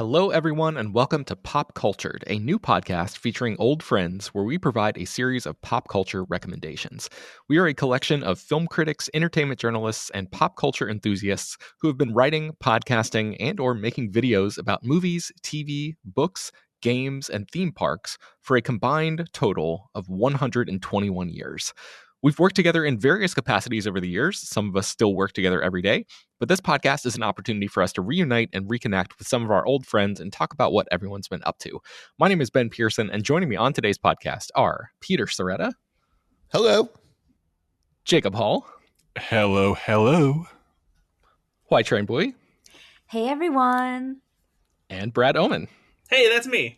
Hello, everyone, and welcome to Pop Cultured, a new podcast featuring old friends where we provide a series of pop culture recommendations. We are a collection of film critics, entertainment journalists, and pop culture enthusiasts who have been writing, podcasting, and/or making videos about movies, TV, books, games, and theme parks for a combined total of 121 years. We've worked together in various capacities over the years. Some of us still work together every day. But this podcast is an opportunity for us to reunite and reconnect with some of our old friends and talk about what everyone's been up to. My name is Ben Pearson, and joining me on today's podcast are Peter Soretta. Hello. Jacob Hall. Hello, hello. White Train Boy. Hey, everyone. And Brad Oman. Hey, that's me.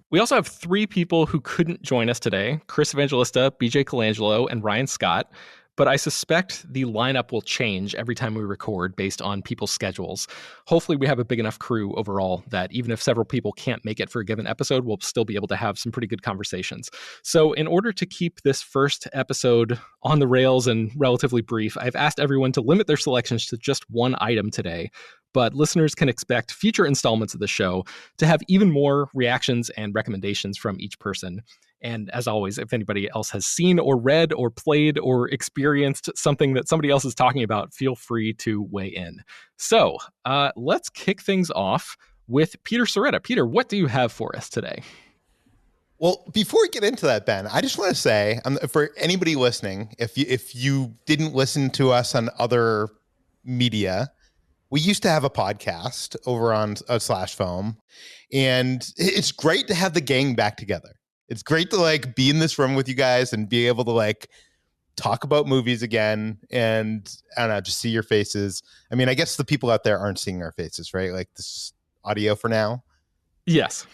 We also have three people who couldn't join us today: Chris Evangelista, BJ Colangelo, and Ryan Scott. But I suspect the lineup will change every time we record based on people's schedules. Hopefully we have a big enough crew overall that even if several people can't make it for a given episode, we'll still be able to have some pretty good conversations. So in order to keep this first episode on the rails and relatively brief, I've asked everyone to limit their selections to just one item today. But listeners can expect future installments of the show to have even more reactions and recommendations from each person. And as always, if anybody else has seen or read or played or experienced something that somebody else is talking about, feel free to weigh in. So let's kick things off with Peter Soretta. Peter, what do you have for us today? Well, before we get into that, Ben, I just want to say, for anybody listening, if you didn't listen to us on other media, we used to have a podcast over on /Foam, and it's great to have the gang back together. It's great to be in this room with you guys and be able to talk about movies again and I don't know, just see your faces. I mean, I guess the people out there aren't seeing our faces, right? This audio for now. Yes.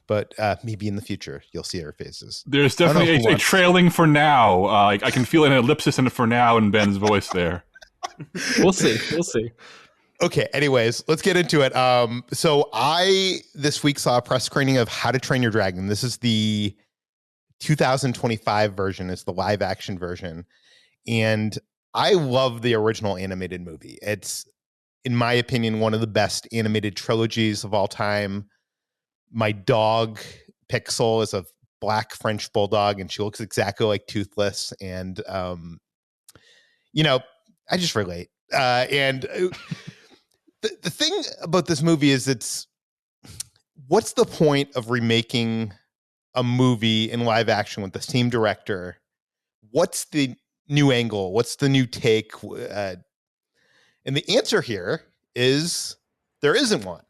But maybe in the future you'll see our faces. There's definitely a trailing for now. I can feel an ellipsis in the for now in Ben's voice there. We'll see. Okay, anyways, let's get into it. So I, this week, saw a press screening of How to Train Your Dragon. This is the 2025 version. It's the live action version. And I love the original animated movie. It's, in my opinion, one of the best animated trilogies of all time. My dog, Pixel, is a black French bulldog, and she looks exactly like Toothless. And, I just relate. The thing about this movie is what's the point of remaking a movie in live action with the same director? What's the new angle? What's the new take? And the answer here is there isn't one.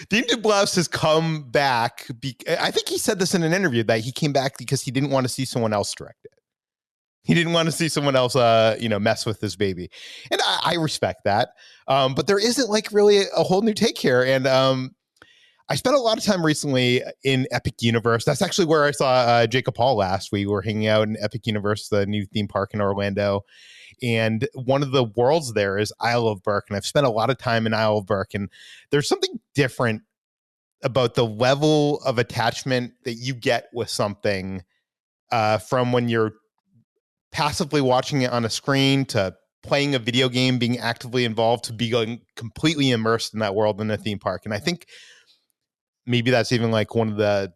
Dean Dubois has come back. I think he said this in an interview that he came back because he didn't want to see someone else direct it. He didn't want to see someone else, mess with this baby. And I respect that. But there isn't really a whole new take here. And I spent a lot of time recently in Epic Universe. That's actually where I saw Jacob Hall last. We were hanging out in Epic Universe, the new theme park in Orlando. And one of the worlds there is Isle of Berk. And I've spent a lot of time in Isle of Berk. And there's something different about the level of attachment that you get with something from when you're passively watching it on a screen to playing a video game, being actively involved, to being completely immersed in that world in a theme park. And I think maybe that's even one of the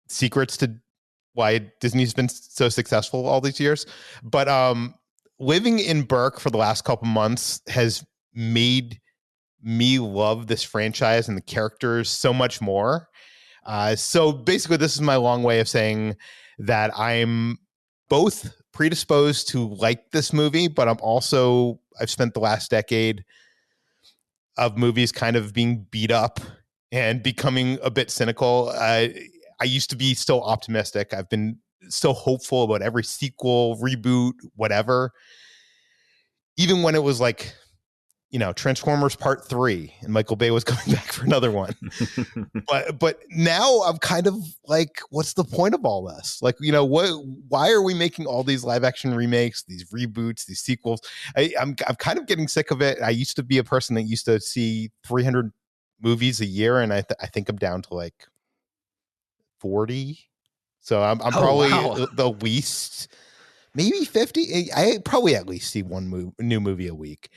secrets to why Disney's been so successful all these years. But living in Berk for the last couple months has made me love this franchise and the characters so much more. So basically, this is my long way of saying that I'm both predisposed to like this movie, but I've spent the last decade of movies kind of being beat up and becoming a bit cynical. I used to be still optimistic. I've been still hopeful about every sequel, reboot, whatever. Even when it was Transformers Part 3 and Michael Bay was coming back for another one. but now I'm kind of what's the point of all this? Why are we making all these live action remakes, these reboots, these sequels? I'm kind of getting sick of it. I used to be a person that used to see 300 movies a year, and I think I'm down to 40. So I'm probably the least, maybe 50. I probably at least see one new movie a week.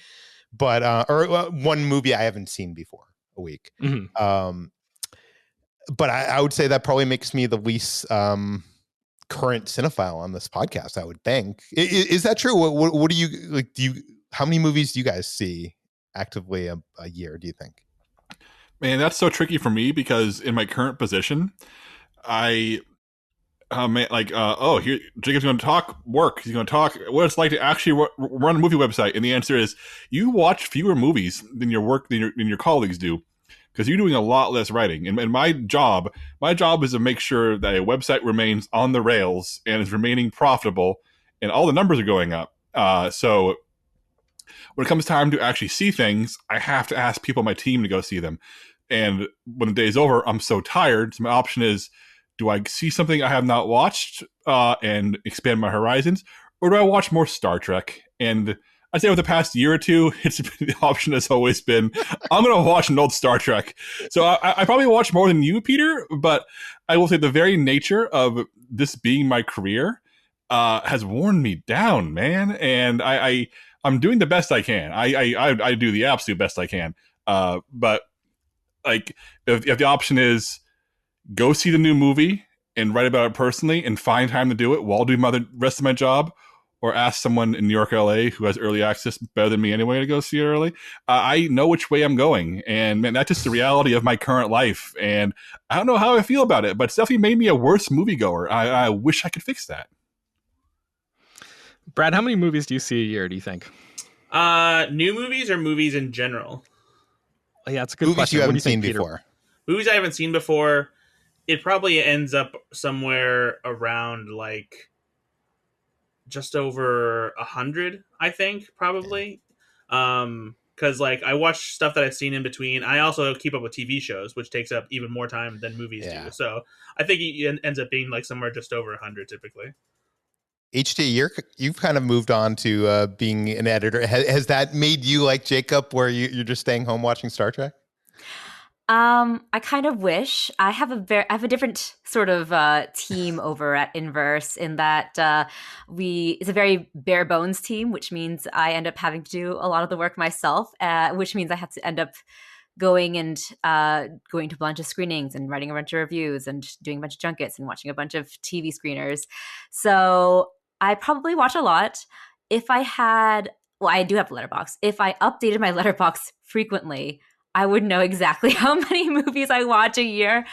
but one movie I haven't seen before a week. But I would say that probably makes me the least current cinephile on this podcast, I would think. Is that true? What do you like? How many movies do you guys see actively a year, do you think? Man, that's so tricky for me because in my current position, here Jacob's going to talk work. He's going to talk what it's like to actually run a movie website, and the answer is you watch fewer movies than your colleagues do because you're doing a lot less writing. And my job is to make sure that a website remains on the rails and is remaining profitable, and all the numbers are going up. So when it comes time to actually see things, I have to ask people on my team to go see them. And when the day's over, I'm so tired. So my option is, do I see something I have not watched and expand my horizons? Or do I watch more Star Trek? And I'd say over the past year or two, the option has always been, I'm going to watch an old Star Trek. So I probably watch more than you, Peter, but I will say the very nature of this being my career has worn me down, man. And I'm doing the best I can. I do the absolute best I can. But like, if the option is go see the new movie and write about it personally and find time to do it while doing the rest of my job, or ask someone in New York, LA, who has early access better than me anyway to go see it early, I know which way I'm going. And man, that's just the reality of my current life. And I don't know how I feel about it, but it's definitely made me a worse moviegoer. I wish I could fix that. Brad, how many movies do you see a year, do you think? New movies or movies in general? Yeah, it's a good movies question. You haven't what do you seen think, before. Peter? Movies I haven't seen before. It probably ends up somewhere around like just over 100, I think, probably. Because like I watch stuff that I've seen in between. I also keep up with TV shows, which takes up even more time than movies do. So I think it ends up being like somewhere just over 100 typically. HD, you've kind of moved on to being an editor. Has that made you like Jacob, where you're just staying home watching Star Trek? I kind of wish. I have a different sort of team over at Inverse in that it's a very bare bones team, which means I end up having to do a lot of the work myself, which means I have to end up going to a bunch of screenings and writing a bunch of reviews and doing a bunch of junkets and watching a bunch of TV screeners. So I probably watch a lot. If I had, well, I do have a letterbox. If I updated my letterbox frequently, I would know exactly how many movies I watch a year.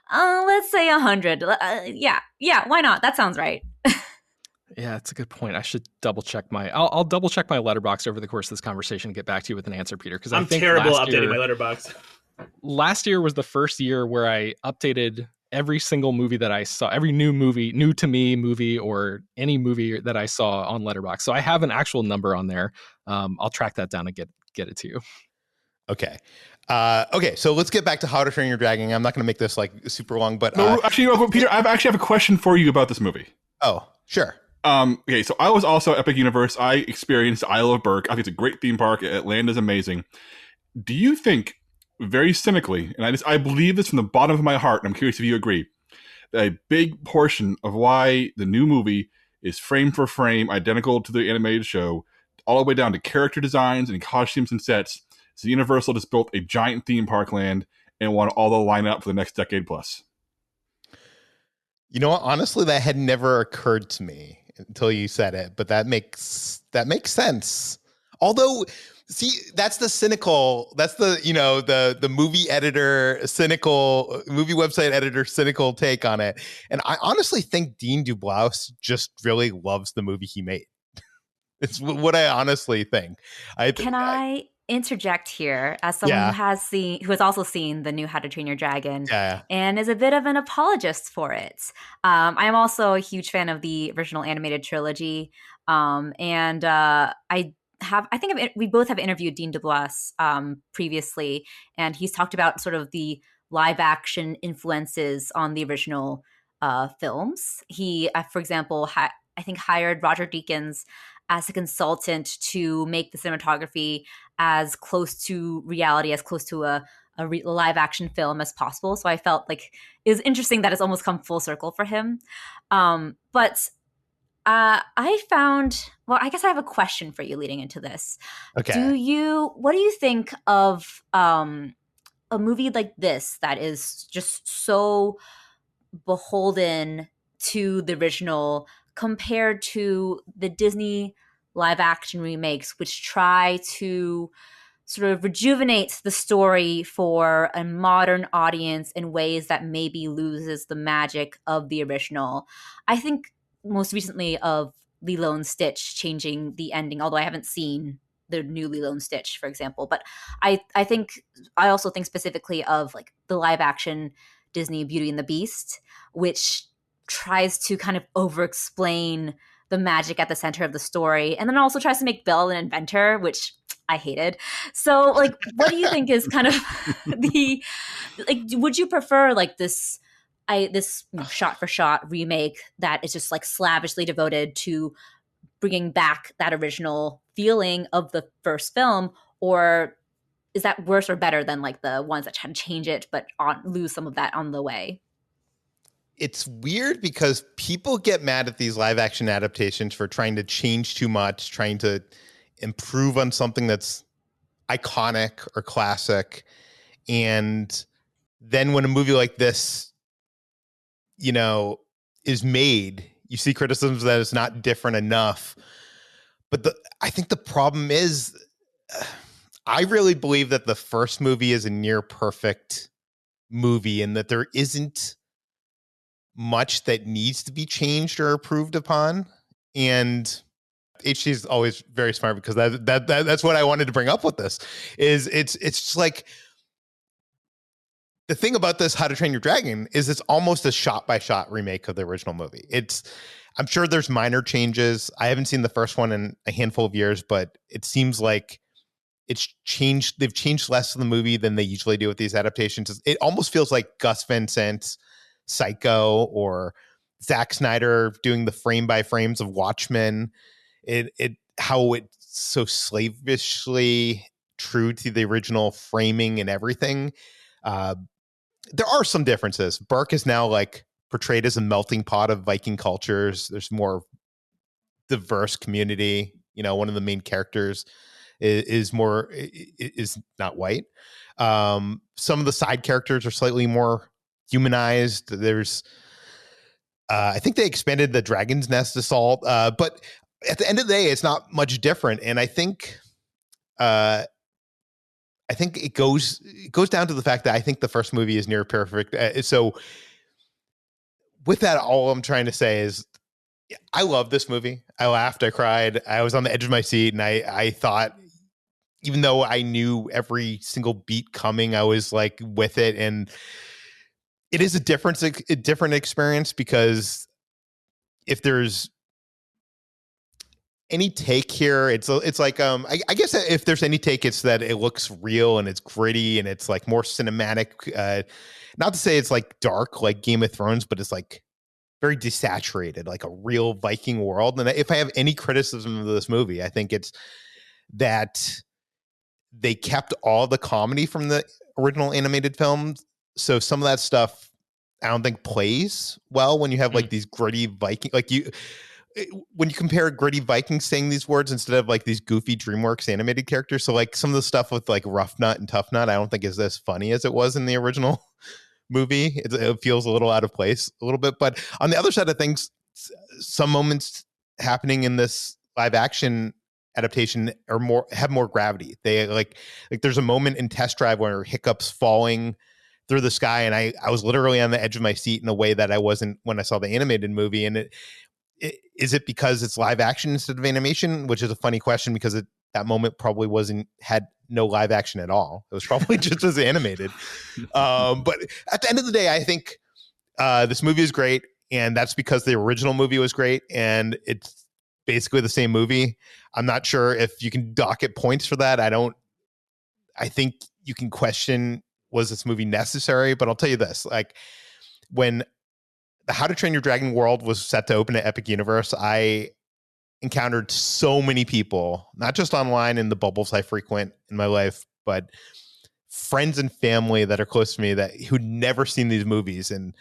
Let's say 100. Yeah, why not? That sounds right. Yeah, that's a good point. I should double check I'll double check my letterbox over the course of this conversation and get back to you with an answer, Peter. Because I'm terrible at updating my letterbox. Last year was the first year where I updated every single movie that I saw, every new to me movie, or any movie that I saw on Letterboxd. So I have an actual number on there. I'll track that down and get it to you. Okay. So let's get back to How to Train Your Dragon. I'm not going to make this like super long, but no, actually, Peter, I actually have a question for you about this movie. Oh, sure. Okay, so I was also at Epic Universe. I experienced Isle of Berk. I think it's a great theme park. Atlanta's amazing. Do you think, very cynically, and I believe this from the bottom of my heart, and I'm curious if you agree, that a big portion of why the new movie is frame for frame identical to the animated show, all the way down to character designs and costumes and sets, so Universal just built a giant theme park land and want all the line up for the next decade plus? You know what? Honestly, that had never occurred to me until you said it, but that makes sense. Although, see, that's the movie editor cynical, movie website editor cynical take on it. And I honestly think Dean Dublouse just really loves the movie he made. It's what I honestly think. Can I interject here as someone who has also seen the new How to Train Your Dragon and is a bit of an apologist for it. I am also a huge fan of the original animated trilogy, and we both have interviewed Dean DeBlas previously, and he's talked about sort of the live action influences on the original films. He, for example, I think hired Roger Deakins as a consultant to make the cinematography as close to reality, as close to a live action film as possible. So I felt like it was interesting that it's almost come full circle for him. But I found, well, I guess I have a question for you leading into this. Okay. What do you think of a movie like this that is just so beholden to the original compared to the Disney live action remakes, which try to sort of rejuvenate the story for a modern audience in ways that maybe loses the magic of the original? I think most recently of Lilo and Stitch changing the ending, although I haven't seen the new Lilo and Stitch, for example. But I think I also think specifically of like the live action Disney Beauty and the Beast, which tries to kind of over explain the magic at the center of the story, and then also tries to make Belle an inventor, which I hated. So, like, what do you think is kind of the like? Would you prefer like this shot for shot remake that is just like slavishly devoted to bringing back that original feeling of the first film, or is that worse or better than like the ones that try to change it but lose some of that on the way? It's weird because people get mad at these live action adaptations for trying to change too much, trying to improve on something that's iconic or classic. And then when a movie like this, is made, you see criticisms that it's not different enough. But I think the problem is, I really believe that the first movie is a near perfect movie and that there isn't much that needs to be changed or improved upon. And HG is always very smart because that's what I wanted to bring up with this. Is it's just like, the thing about this How to Train Your Dragon is it's almost a shot by shot remake of the original movie. I'm sure there's minor changes. I haven't seen the first one in a handful of years, but it seems like it's changed. They've changed less of the movie than they usually do with these adaptations. It almost feels like Gus Van Sant's Psycho or Zack Snyder doing the frame by frames of Watchmen. How it's so slavishly true to the original framing and everything. There are some differences. Burke is now like portrayed as a melting pot of Viking cultures. There's more diverse community. One of the main characters is not white. Some of the side characters are slightly more humanized. There's, I think they expanded the Dragon's Nest assault, but at the end of the day, it's not much different. And I think it goes down to the fact that I think the first movie is near perfect. So with that, all I'm trying to say is I love this movie. I laughed, I cried, I was on the edge of my seat, and I thought, even though I knew every single beat coming, I was like with it. And it is a different experience because if there's any take here, it's like I guess if there's any take, it's that it looks real and it's gritty and it's like more cinematic. Not to say it's like dark like Game of Thrones, but it's like very desaturated, like a real Viking world. And if I have any criticism of this movie, I think it's that they kept all the comedy from the original animated film. So some of that stuff I don't think plays well when you have like these gritty Viking, when you compare gritty Vikings saying these words instead of like these goofy DreamWorks animated characters. So like some of the stuff with like Rough Nut and Tough Nut, I don't think is as funny as it was in the original movie. It feels a little out of place a little bit, but on the other side of things, some moments happening in this live action adaptation have more gravity. They like there's a moment in Test Drive where Hiccup's falling through the sky, and I was literally on the edge of my seat in a way that I wasn't when I saw the animated movie. And is it because it's live action instead of animation, which is a funny question because that moment probably had no live action at all. It was probably just as animated. But at the end of the day, I think this movie is great, and that's because the original movie was great, and it's basically the same movie. I'm not sure if you can docket points for that. I think you can question, was this movie necessary? But I'll tell you this, like when the How to Train Your Dragon world was set to open at Epic Universe, I encountered so many people, not just online in the bubbles I frequent in my life, but friends and family that are close to me who'd never seen these movies. And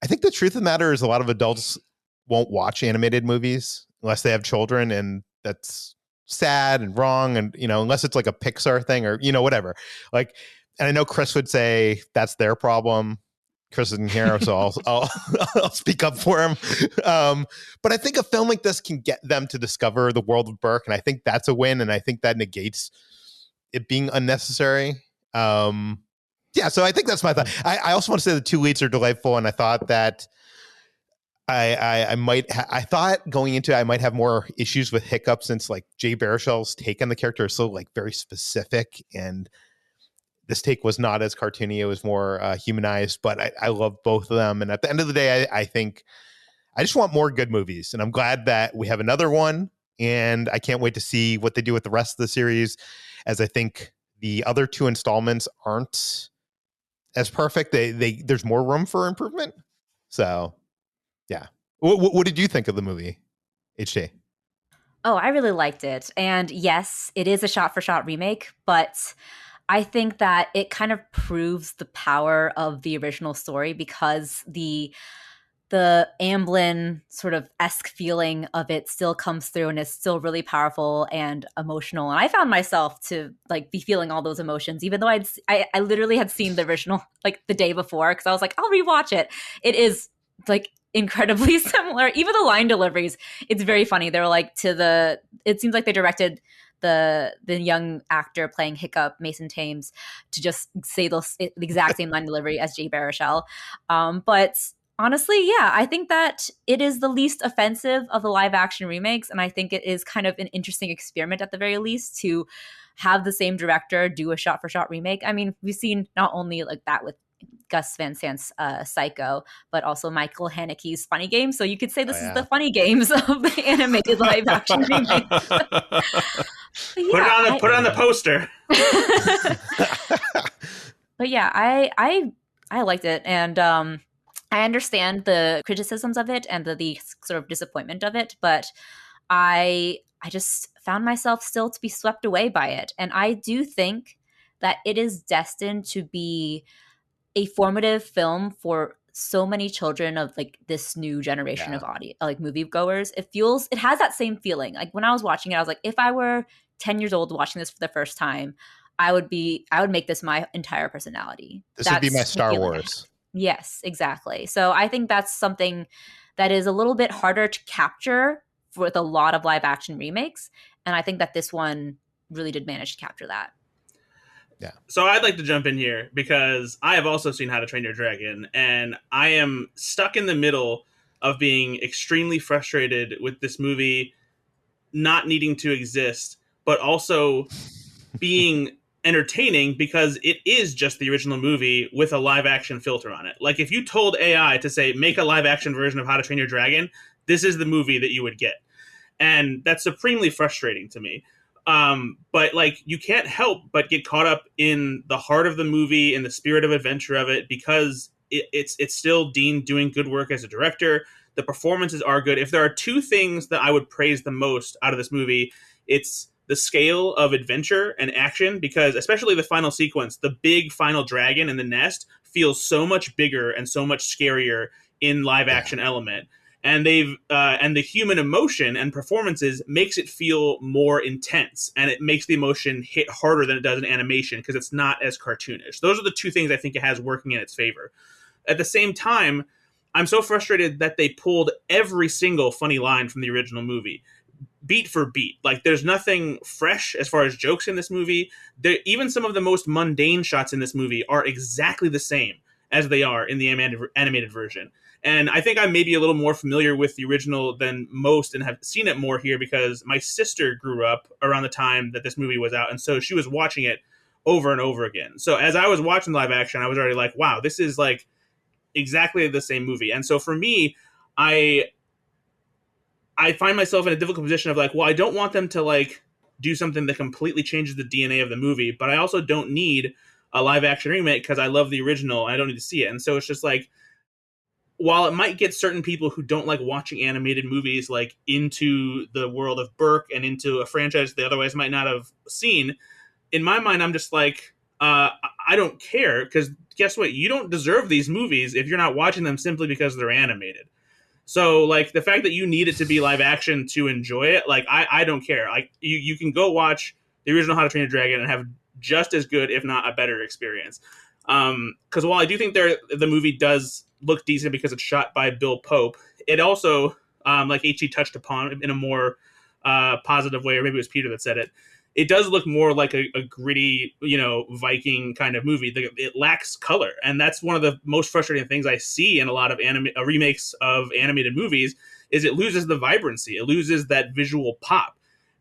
I think the truth of the matter is a lot of adults won't watch animated movies unless they have children, and that's sad and wrong. And, you know, unless it's like a Pixar thing or, you know, whatever. Like, and I know Chris would say that's their problem. Chris isn't here, so I'll speak up for him. But I think a film like this can get them to discover the world of Burke, and I think that's a win, and I think that negates it being unnecessary. Yeah, so I think that's my thought. I also want to say the two leads are delightful, and I thought that I thought going into it, I might have more issues with Hiccup, since like Jay Baruchel's take on the character is so like very specific, and this take was not as cartoony. It was more humanized, but I love both of them. And at the end of the day, I think I just want more good movies, and I'm glad that we have another one, and I can't wait to see what they do with the rest of the series, as I think the other two installments aren't as perfect. There's more room for improvement. So yeah. What did you think of the movie, HJ? Oh, I really liked it. And yes, it is a shot-for-shot remake, but I think that it kind of proves the power of the original story, because the Amblin sort of esque feeling of it still comes through, and is still really powerful and emotional. And I found myself to like be feeling all those emotions, even though I literally had seen the original like the day before, because I was like, I'll rewatch it. It is like incredibly similar. Even the line deliveries, it's very funny. They're like it seems like they directed the young actor playing Hiccup, Mason Thames, to just say the exact same line delivery as Jay Baruchel. But honestly, yeah, I think that it is the least offensive of the live action remakes. And I think it is kind of an interesting experiment at the very least to have the same director do a shot for shot remake. I mean, we've seen not only like that with Gus Van Sant's Psycho, but also Michael Haneke's Funny Games. So you could say this is the Funny Games of the animated live action remake. Yeah, put it on the poster. But yeah, I liked it, and I understand the criticisms of it and the sort of disappointment of it, but I just found myself still to be swept away by it. And I do think that it is destined to be a formative film for so many children of like this new generation of audience, like moviegoers. It has that same feeling. Like when I was watching it, I was like, if I were 10 years old watching this for the first time, I would make this my entire personality. This would be my Star Wars. Yes, exactly. So I think that's something that is a little bit harder to capture with a lot of live action remakes. And I think that this one really did manage to capture that. Yeah. So I'd like to jump in here because I have also seen How to Train Your Dragon, and I am stuck in the middle of being extremely frustrated with this movie not needing to exist, but also being entertaining because it is just the original movie with a live action filter on it. Like if you told AI to say, make a live action version of How to Train Your Dragon, this is the movie that you would get. And that's supremely frustrating to me. But like you can't help but get caught up in the heart of the movie and the spirit of adventure of it, because it's still Dean doing good work as a director. The performances are good. If there are two things that I would praise the most out of this movie, it's the scale of adventure and action, because especially the final sequence, the big final dragon in the nest feels so much bigger and so much scarier in live action element. And and the human emotion and performances makes it feel more intense, and it makes the emotion hit harder than it does in animation because it's not as cartoonish. Those are the two things I think it has working in its favor. At the same time, I'm so frustrated that they pulled every single funny line from the original movie, beat for beat. Like there's nothing fresh as far as jokes in this movie. Even some of the most mundane shots in this movie are exactly the same as they are in the animated version. And I think I'm maybe a little more familiar with the original than most and have seen it more here because my sister grew up around the time that this movie was out. And so she was watching it over and over again. So as I was watching live action, I was already like, wow, this is like exactly the same movie. And so for me, I find myself in a difficult position of like, well, I don't want them to like do something that completely changes the DNA of the movie, but I also don't need a live action remake because I love the original. I don't need to see it. And so it's just like, while it might get certain people who don't like watching animated movies like into the world of Burke and into a franchise they otherwise might not have seen, in my mind, I'm just like, I don't care, because guess what? You don't deserve these movies if you're not watching them simply because they're animated. So like the fact that you need it to be live action to enjoy it, like I don't care. Like you can go watch the original How to Train Your Dragon and have just as good, if not a better experience. Because while I do think the movie does look decent because it's shot by Bill Pope, it also, like HG touched upon in a more positive way, or maybe it was Peter that said it, it does look more like a gritty, Viking kind of movie. It lacks color, and that's one of the most frustrating things I see in a lot of remakes of animated movies. Is it loses the vibrancy, it loses that visual pop,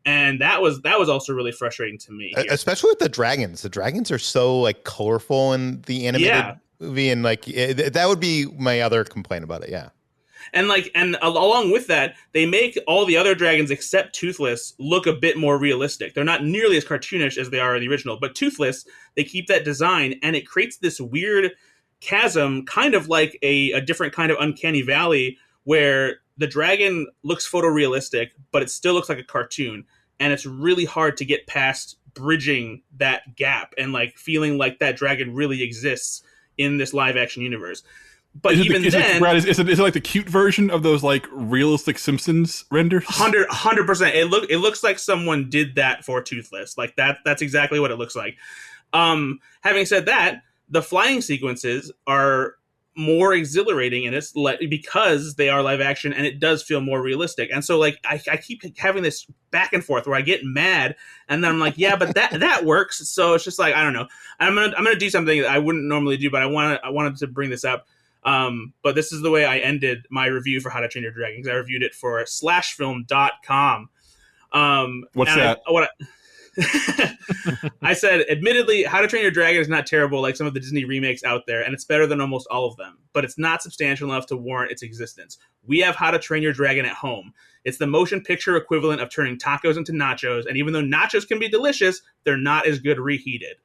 and that was also really frustrating to me. Especially with the dragons. The dragons are so like colorful in the animated movie, and like that would be my other complaint about it. Yeah. And along with that, they make all the other dragons except Toothless look a bit more realistic. They're not nearly as cartoonish as they are in the original, but Toothless, they keep that design, and it creates this weird chasm, kind of like a different kind of uncanny valley, where the dragon looks photorealistic, but it still looks like a cartoon. And it's really hard to get past bridging that gap and like feeling like that dragon really exists in this live action universe. But is it like the cute version of those like realistic Simpsons renders? 100%. It looks like someone did that for Toothless. Like that's exactly what it looks like. Having said that, the flying sequences are more exhilarating in it's because they are live action, and it does feel more realistic. And so like I keep having this back and forth where I get mad, and then I'm like, yeah, but that works. So it's just like, I don't know. I'm gonna do something that I wouldn't normally do, but I wanted to bring this up. But this is the way I ended my review for How to Train Your Dragon, because I reviewed it for slashfilm.com. What's that? I said, admittedly, How to Train Your Dragon is not terrible like some of the Disney remakes out there, and it's better than almost all of them, but it's not substantial enough to warrant its existence. We have How to Train Your Dragon at home. It's the motion picture equivalent of turning tacos into nachos, and even though nachos can be delicious, they're not as good reheated.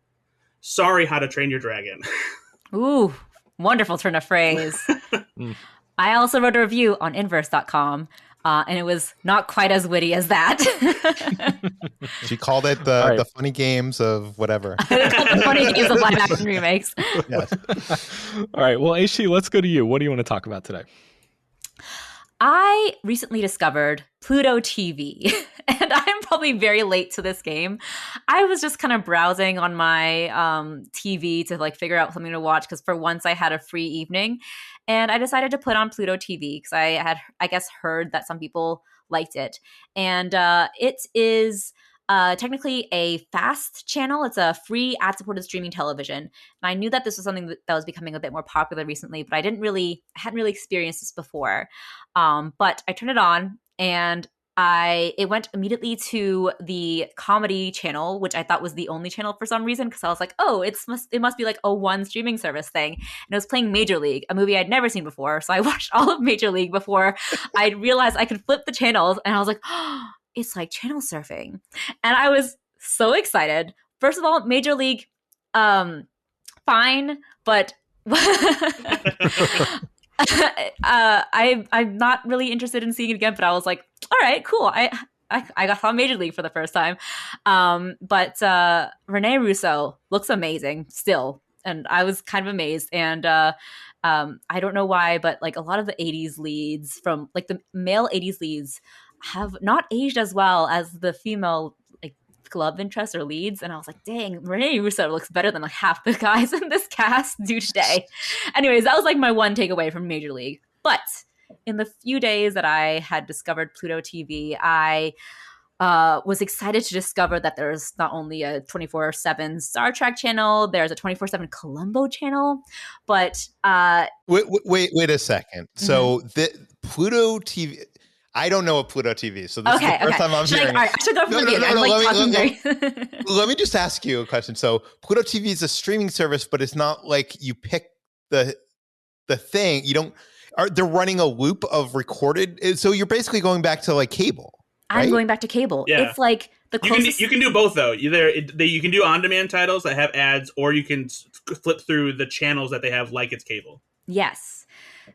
Sorry, How to Train Your Dragon. Ooh. Wonderful turn of phrase. I also wrote a review on inverse.com, and it was not quite as witty as that. She called it the funny games of whatever. The funny games of live action remakes. Yes. All right. Well, HG, let's go to you. What do you want to talk about today? I recently discovered Pluto TV, and I'm probably very late to this game. I was just kind of browsing on my TV to like figure out something to watch, because for once I had a free evening, and I decided to put on Pluto TV because I had, I guess, heard that some people liked it. And it is technically a FAST channel. It's a free ad-supported streaming television. And I knew that this was something that was becoming a bit more popular recently, but I hadn't really experienced this before. But I turned it on, and it went immediately to the comedy channel, which I thought was the only channel for some reason, because I was like, oh, it must be like a one streaming service thing. And it was playing Major League, a movie I'd never seen before. So I watched all of Major League before I realized I could flip the channels, and I was like, oh, it's like channel surfing. And I was so excited. First of all, Major League, fine, but I'm not really interested in seeing it again, but I was like, all right, cool. I saw Major League for the first time. But Rene Russo looks amazing still. And I was kind of amazed. And I don't know why, but like a lot of the 80s leads from like the male 80s leads have not aged as well as the female like love interest or leads. And I was like, dang, Rene Russo looks better than like half the guys in this cast do today. Anyways, that was like my one takeaway from Major League. But in the few days that I had discovered Pluto TV, I was excited to discover that there's not only a 24/7 Star Trek channel, there's a 24/7 Columbo channel, but wait a second. Mm-hmm. So the Pluto TV, I don't know what Pluto TV is, so this is the first time I'm hearing it. I should go from the beginning. Let me just ask you a question. So Pluto TV is a streaming service, but it's not like you pick the thing. You don't. They're running a loop of recorded. So you're basically going back to like cable. Right? I'm going back to cable. Yeah. It's like the closest. You can do both though. You can do on-demand titles that have ads, or you can flip through the channels that they have like it's cable. Yes.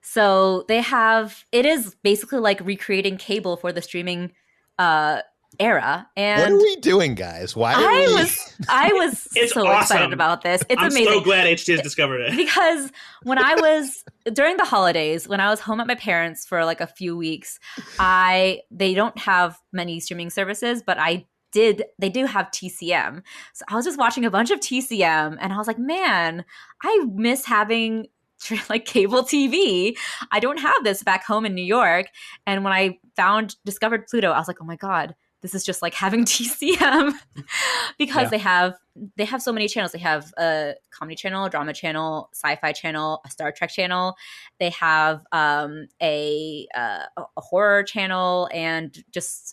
So they have. It is basically like recreating cable for the streaming era. And what are we doing, guys? Why are we? I was It's so awesome. excited about this. It's I'm amazing. so glad HT has discovered it. Because when I was during the holidays, when I was home at my parents for like a few weeks, they don't have many streaming services, but they do have TCM. So I was just watching a bunch of TCM and I was like, man, I miss having like cable TV. I don't have this back home in New York. And when I discovered Pluto, I was like, oh my God, this is just like having TCM because they have so many channels. They have a comedy channel, a drama channel, sci-fi channel, a Star Trek channel. They have a horror channel and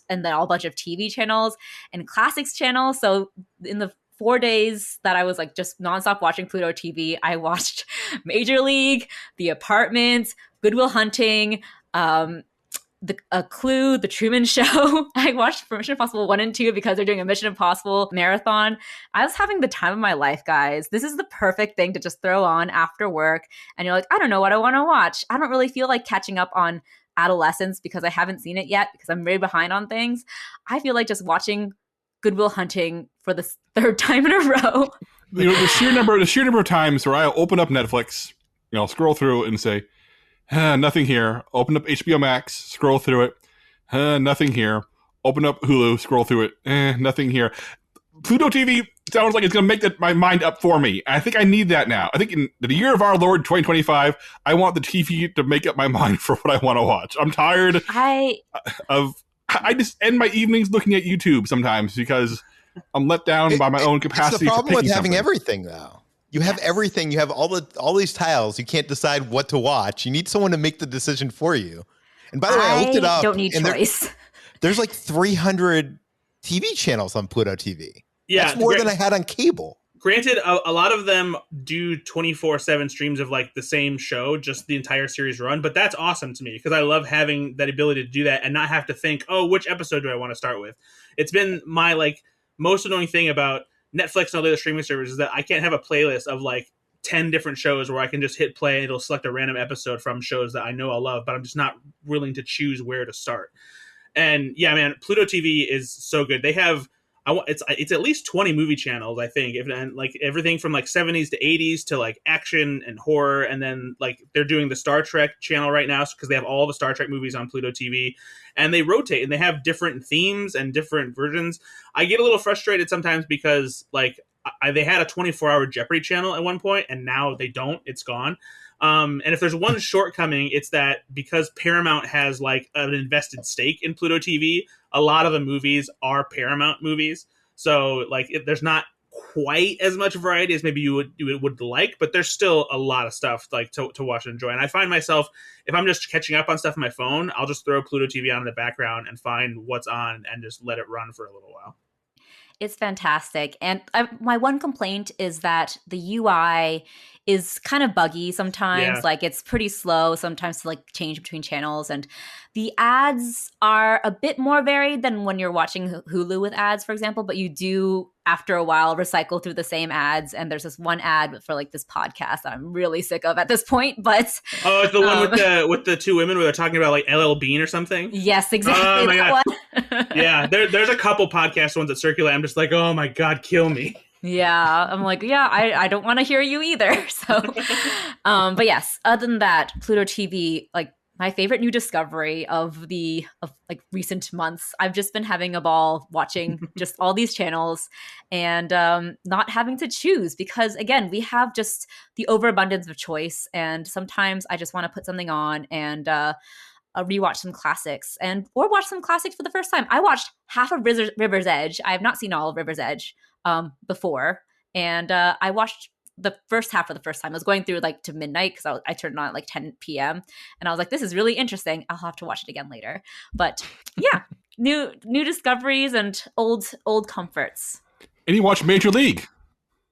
then a bunch of TV channels and classics channels. So in the 4 days that I was like just nonstop watching Pluto TV, I watched Major League, The Apartment, Good Will Hunting, Clue, The Truman Show. I watched Mission Impossible 1 and 2 because they're doing a Mission Impossible marathon. I was having the time of my life, guys. This is the perfect thing to just throw on after work. And you're like, I don't know what I want to watch. I don't really feel like catching up on Adolescence because I haven't seen it yet because I'm very behind on things. I feel like just watching Good Will Hunting for the third time in a row. The sheer number of times where I open up Netflix, scroll through it and say, nothing here. Open up HBO Max, scroll through it. Nothing here. Open up Hulu, scroll through it. Nothing here. Pluto TV sounds like it's going to make my mind up for me. I think I need that now. I think in the year of our Lord 2025, I want the TV to make up my mind for what I want to watch. I'm tired I just end my evenings looking at YouTube sometimes because I'm let down by my own capacity. It's the problem with having something. everything, though. You have everything. You have all these tiles. You can't decide what to watch. You need someone to make the decision for you. And by the way, I looked it up. I don't need choice. There's like 300 TV channels on Pluto TV. Yeah, that's more than I had on cable. Granted, a lot of them do 24/7 streams of like the same show, just the entire series run. But that's awesome to me because I love having that ability to do that and not have to think, oh, which episode do I want to start with? It's been my like most annoying thing about Netflix and all the other streaming services is that I can't have a playlist of like 10 different shows where I can just hit play and it'll select a random episode from shows that I know I'll love, but I'm just not willing to choose where to start. And yeah, man, Pluto TV is so good. They have it's at least 20 movie channels, I think, and like everything from like 70s to 80s to like action and horror, and then like they're doing the Star Trek channel right now because they have all the Star Trek movies on Pluto TV, and they rotate and they have different themes and different versions. I get a little frustrated sometimes because like they had a 24-hour Jeopardy channel at one point, and now they don't. It's gone. And if there's one shortcoming, it's that because Paramount has like an invested stake in Pluto TV, a lot of the movies are Paramount movies. So like there's not quite as much variety as maybe you would like, but there's still a lot of stuff like to watch and enjoy. And I find myself, if I'm just catching up on stuff on my phone, I'll just throw Pluto TV on in the background and find what's on and just let it run for a little while. It's fantastic. And my one complaint is that the UI is kind of buggy sometimes. Yeah. Like it's pretty slow sometimes to like change between channels. And the ads are a bit more varied than when you're watching Hulu with ads, for example. But you do, after a while, recycle through the same ads. And there's this one ad for like this podcast that I'm really sick of at this point. But it's the one with the two women where they're talking about like LL Bean or something. Yes, exactly. Oh my God. One. Yeah, there's a couple podcast ones that circulate. I'm just like, oh my God, kill me. Yeah, I'm like, yeah, I don't want to hear you either. So, but yes, other than that, Pluto TV, like my favorite new discovery of like recent months. I've just been having a ball watching just all these channels and not having to choose because again, we have just the overabundance of choice. And sometimes I just want to put something on and rewatch some classics or watch some classics for the first time. I watched half of River's Edge. I have not seen all of River's Edge before. And I watched the first half for the first time. I was going through like to midnight because I turned it on at like 10 p.m. And I was like, this is really interesting. I'll have to watch it again later. But yeah, new discoveries and old comforts. And you watch Major League.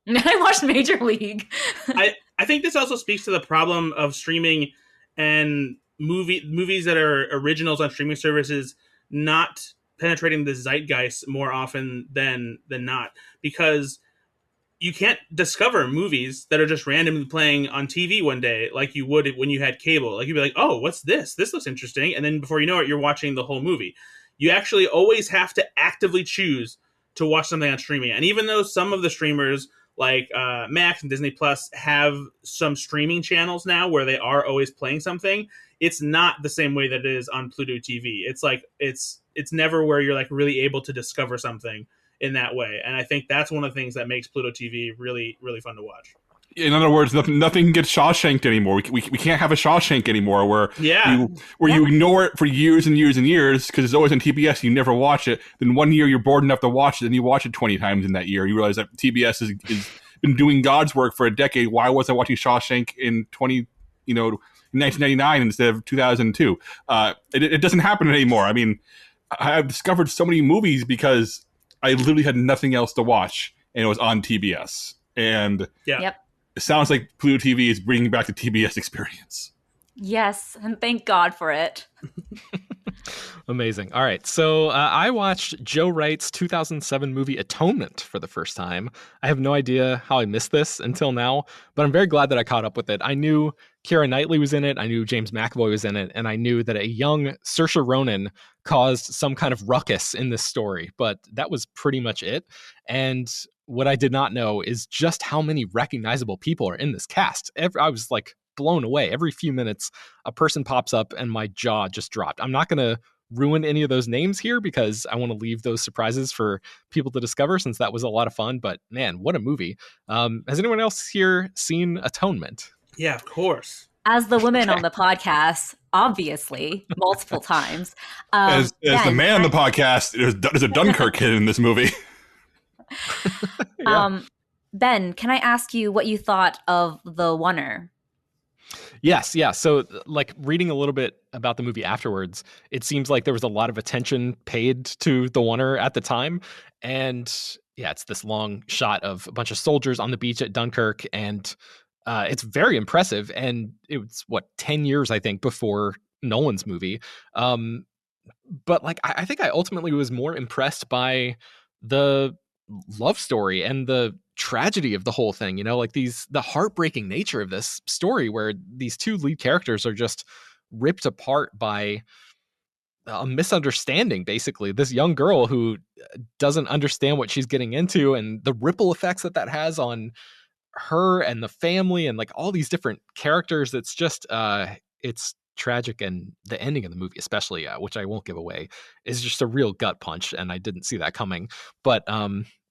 I watched Major League. I think this also speaks to the problem of streaming and movies that are originals on streaming services not penetrating the zeitgeist more often than not, because you can't discover movies that are just randomly playing on TV one day like you would when you had cable. Like you'd be like, oh, what's this? This looks interesting. And then before you know it, you're watching the whole movie. you actually always have to actively choose to watch something on streaming. And even though some of the streamers like Max and Disney Plus have some streaming channels now where they are always playing something, it's not the same way that it is on Pluto TV. It's like it's never where you're like really able to discover something in that way. And I think that's one of the things that makes Pluto TV really, really fun to watch. In other words, nothing gets Shawshanked anymore. We can't have a Shawshank anymore where you ignore it for years and years and years because it's always on TBS. You never watch it. Then one year you're bored enough to watch it, and you watch it 20 times in that year. You realize that TBS is been doing God's work for a decade. Why was I watching Shawshank in 1999 instead of 2002? It doesn't happen anymore. I mean, I've discovered so many movies because I literally had nothing else to watch, and it was on TBS. And Yep. It sounds like Pluto TV is bringing back the TBS experience. Yes, and thank God for it. Amazing. All right. So I watched Joe Wright's 2007 movie Atonement for the first time. I have no idea how I missed this until now, but I'm very glad that I caught up with it. I knew Keira Knightley was in it. I knew James McAvoy was in it. And I knew that a young Saoirse Ronan caused some kind of ruckus in this story, but that was pretty much it. And what I did not know is just how many recognizable people are in this cast. I was like blown away. Every few minutes, a person pops up and my jaw just dropped. I'm not going to ruin any of those names here because I want to leave those surprises for people to discover since that was a lot of fun. But man, what a movie. Has anyone else here seen Atonement? Yeah, of course. As the woman on the podcast, obviously, multiple times. As the man on the podcast, there's a Dunkirk hit in this movie. Yeah. Ben, can I ask you what you thought of the oneer? Yes, yeah. So, like, reading a little bit about the movie afterwards, it seems like there was a lot of attention paid to the oneer at the time. And yeah, it's this long shot of a bunch of soldiers on the beach at Dunkirk, and it's very impressive. And it was, 10 years, I think, before Nolan's movie. But, like, I think I ultimately was more impressed by the love story and the tragedy of the whole thing, like the heartbreaking nature of this story where these two lead characters are just ripped apart by a misunderstanding. Basically, this young girl who doesn't understand what she's getting into and the ripple effects that has on her and the family and like all these different characters. It's just it's tragic, and the ending of the movie especially, which I won't give away, is just a real gut punch, and I didn't see that coming. But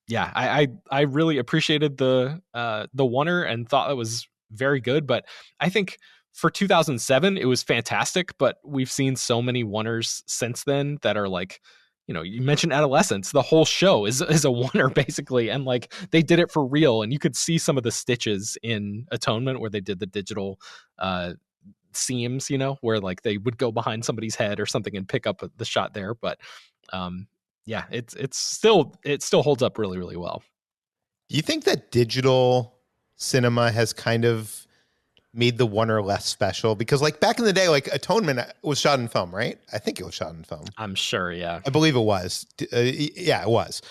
yeah, I really appreciated the oneer and thought it was very good. But I think for 2007 it was fantastic, but we've seen so many oneers since then that are like, you mentioned Adolescence. The whole show is a oneer basically, and like they did it for real, and you could see some of the stitches in Atonement where they did the digital seams, where like they would go behind somebody's head or something and pick up the shot there. But yeah, it still holds up really, really well. Do you think that digital cinema has kind of made the oneer less special? Because like back in the day, like Atonement was shot in film, right? I think it was shot in film. I'm sure, yeah. I believe it was. Yeah, it was.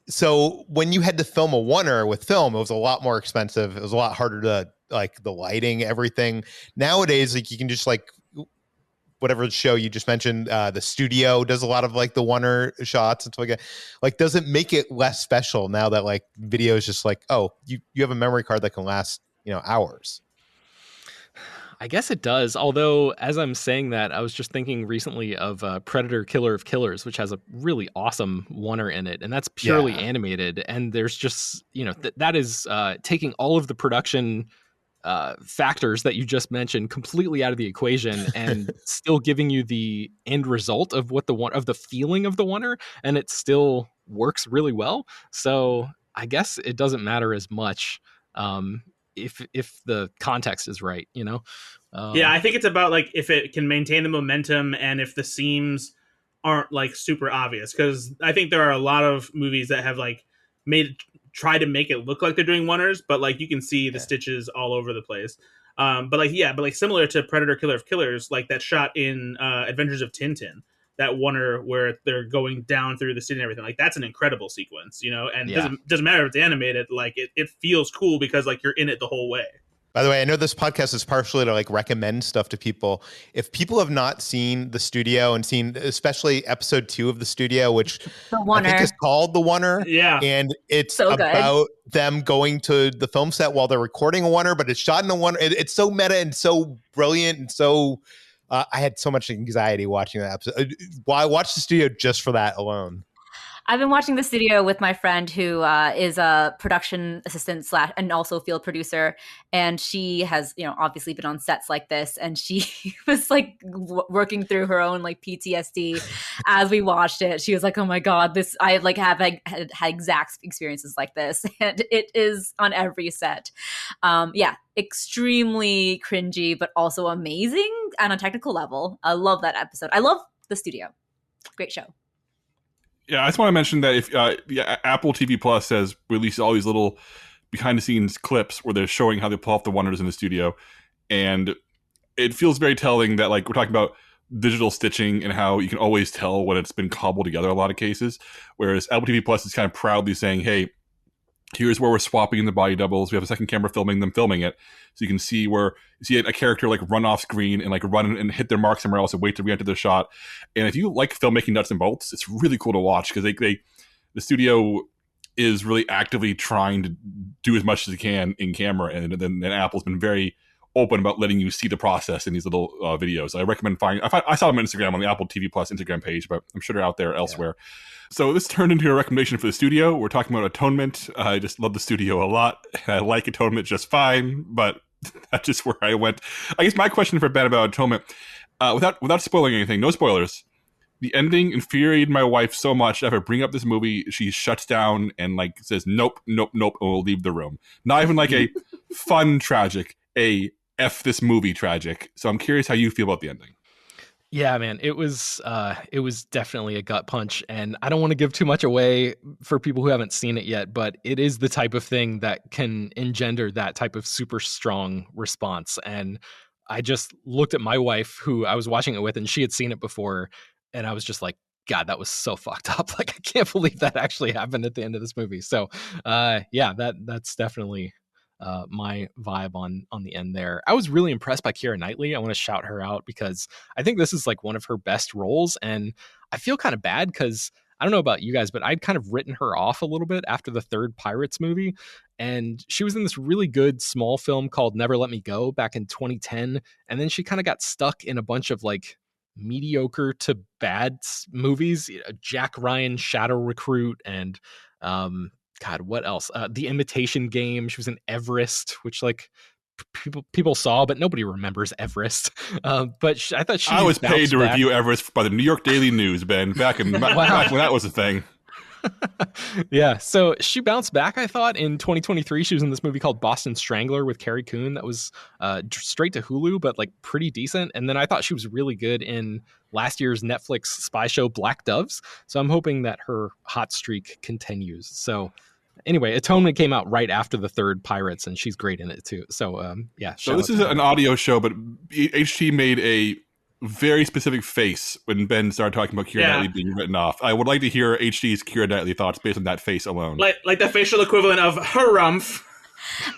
So when you had to film a oneer with film, it was a lot more expensive. It was a lot harder to, like, the lighting, everything. Nowadays, like, you can just, like, whatever show you just mentioned, the studio does a lot of like the oneer shots and stuff like that. Like, does it make it less special now that like video is just like, oh, you have a memory card that can last, hours? I guess it does. Although, as I'm saying that, I was just thinking recently of Predator Killer of Killers, which has a really awesome oneer in it. And that's purely animated. And there's just, that is taking all of the production factors that you just mentioned completely out of the equation and still giving you the end result of what of the feeling of the oneer, and it still works really well. So I guess it doesn't matter as much if the context is right, Yeah, I think it's about like if it can maintain the momentum and if the seams aren't like super obvious, because I think there are a lot of movies that have like try to make it look like they're doing oneers, but like you can see the stitches all over the place. But similar to Predator Killer of Killers, like that shot in Adventures of Tintin, that oneer where they're going down through the city and everything, like that's an incredible sequence, and it doesn't matter if it's animated, like it feels cool because like you're in it the whole way. By the way, I know this podcast is partially to like recommend stuff to people. If people have not seen The Studio and seen especially episode 2 of The Studio, which The I think is Oneer. called The Oneer, Yeah. and it's So good. about them going to the film set while they're recording a Oneer, but it's shot in a Oneer. It's so meta and so brilliant and so I had so much anxiety watching that episode. Why watch The Studio just for that alone? I've been watching The Studio with my friend who is a production assistant / and also field producer, and she has, obviously been on sets like this, and she was like working through her own like PTSD as we watched it. She was like, "Oh my god, this I like have had exact experiences like this," and it is on every set. Yeah, extremely cringy, but also amazing on a technical level. I love that episode. I love The Studio. Great show. Yeah, I just want to mention that if Apple TV Plus has released all these little behind the scenes clips where they're showing how they pull off the wonders in the studio, and it feels very telling that like we're talking about digital stitching and how you can always tell when it's been cobbled together in a lot of cases, whereas Apple TV Plus is kind of proudly saying, hey, here's where we're swapping in the body doubles. We have a second camera filming it. So you can see where you see a character like run off screen and like run and hit their mark somewhere else and wait to re-enter the shot. And if you like filmmaking nuts and bolts, it's really cool to watch because the studio is really actively trying to do as much as it can in camera. And then Apple's been very open about letting you see the process in these little videos. I recommend I saw them on Instagram on the Apple TV Plus Instagram page, but I'm sure they're out there elsewhere. Yeah. So this turned into a recommendation for the studio. We're talking about Atonement. I just love the studio a lot. I like Atonement just fine, but that's just where I went. I guess my question for Ben about Atonement, without spoiling anything, no spoilers. The ending infuriated my wife so much that if I bring up this movie, she shuts down and like says, nope, and we'll leave the room. Not even like a fun tragic, a F this movie tragic. So I'm curious how you feel about the ending. Yeah, man, it was definitely a gut punch, and I don't want to give too much away for people who haven't seen it yet, but it is the type of thing that can engender that type of super strong response. And I just looked at my wife, who I was watching it with, and she had seen it before, and I was just like, God, that was so fucked up. Like, I can't believe that actually happened at the end of this movie. So, yeah, that's definitely my vibe on the end there. I was really impressed by Keira Knightley. I want to shout her out because I think this is like one of her best roles, and I feel kind of bad because I don't know about you guys, but I'd kind of written her off a little bit after the third Pirates movie, and she was in this really good small film called Never Let Me Go back in 2010, and then she kind of got stuck in a bunch of like mediocre to bad movies, Jack Ryan, Shadow Recruit, and God, what else? The Imitation Game. She was in Everest, which like people saw, but nobody remembers Everest. But I thought I was paid to review Everest by the New York Daily News, Ben, back when that was a thing. Yeah, so she bounced back, I thought, in 2023. She was in this movie called Boston Strangler with Carrie Coon that was straight to Hulu, but like pretty decent. And then I thought she was really good in last year's Netflix spy show Black Doves. So I'm hoping that her hot streak continues. So anyway, Atonement came out right after the third Pirates, and she's great in it too. So yeah. So this is an audio show, but HT made a very specific face when Ben started talking about Keira Knightley being written off. I would like to hear HT's Keira Knightley thoughts based on that face alone. Like the facial equivalent of harumph.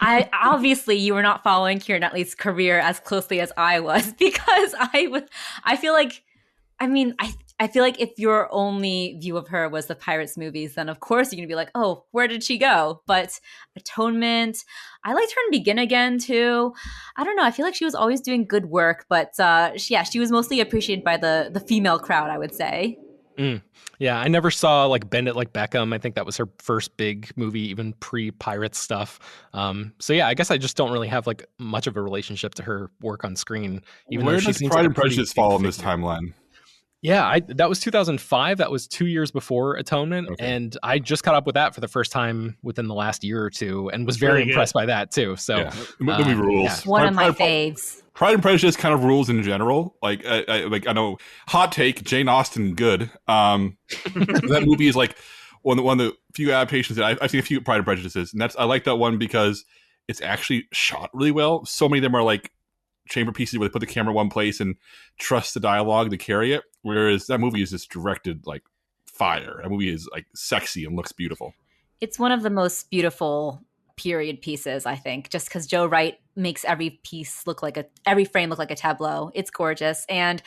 I obviously you were not following Keira Knightley's career as closely as I was, because I feel like if your only view of her was the Pirates movies, then of course you're gonna be like, oh, where did she go? But Atonement, I liked her in Begin Again too. I don't know. I feel like she was always doing good work, but she was mostly appreciated by the female crowd, I would say. Yeah, I never saw like Bend It Like Beckham. I think that was her first big movie, even pre-Pirates stuff. So yeah, I guess I just don't really have like much of a relationship to her work on screen. Even Where though she does seems Pride like and Prejudice fall in this timeline? Yeah, that was 2005. That was 2 years before Atonement, and I just caught up with that for the first time within the last year or two, and was very impressed by that too. So, yeah. Movie rules. Yeah. One of my faves. Pride and Prejudice kind of rules in general. Like, I know, hot take, Jane Austen, good. That movie is like one of the few adaptations that I've seen a few Pride and Prejudices, and I like that one because it's actually shot really well. So many of them are like chamber pieces where they put the camera one place and trust the dialogue to carry it, whereas that movie is just directed like fire. That movie is like sexy and looks beautiful. It's one of the most beautiful period pieces, I think, just because Joe Wright makes every frame look like a tableau. It's gorgeous. And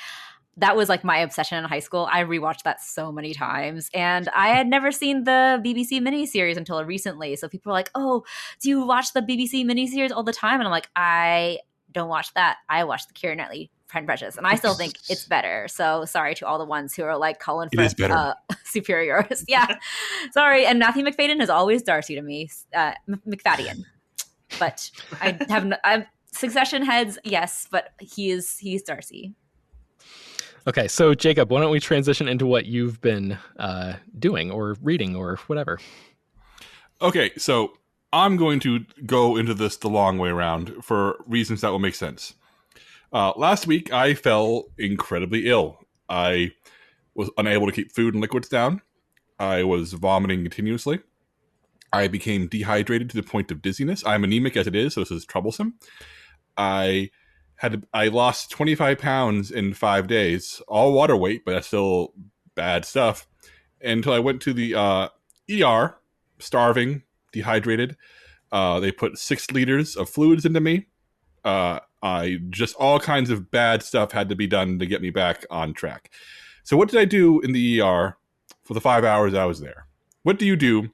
that was like my obsession in high school. I rewatched that so many times, and I had never seen the BBC miniseries until recently. So people were like, "Oh, do you watch the BBC miniseries all the time?" And I'm like, I don't watch that. I watch the Keira Knightley Pride and Prejudice, and I still think it's better. So sorry to all the ones who are like Colin Firth superiors. Yeah, sorry. And Matthew McFadden is always Darcy to me, McFadden. But I'm Succession heads, yes, but he's Darcy. Okay, so Jacob, why don't we transition into what you've been doing or reading or whatever? Okay, so I'm going to go into this the long way around for reasons that will make sense. Last week, I fell incredibly ill. I was unable to keep food and liquids down. I was vomiting continuously. I became dehydrated to the point of dizziness. I'm anemic as it is, so this is troublesome. I lost 25 pounds in 5 days, all water weight, but that's still bad stuff. Until I went to the ER, starving, dehydrated. They put 6 liters of fluids into me. All kinds of bad stuff had to be done to get me back on track. So what did I do in the ER for the 5 hours I was there? What do you do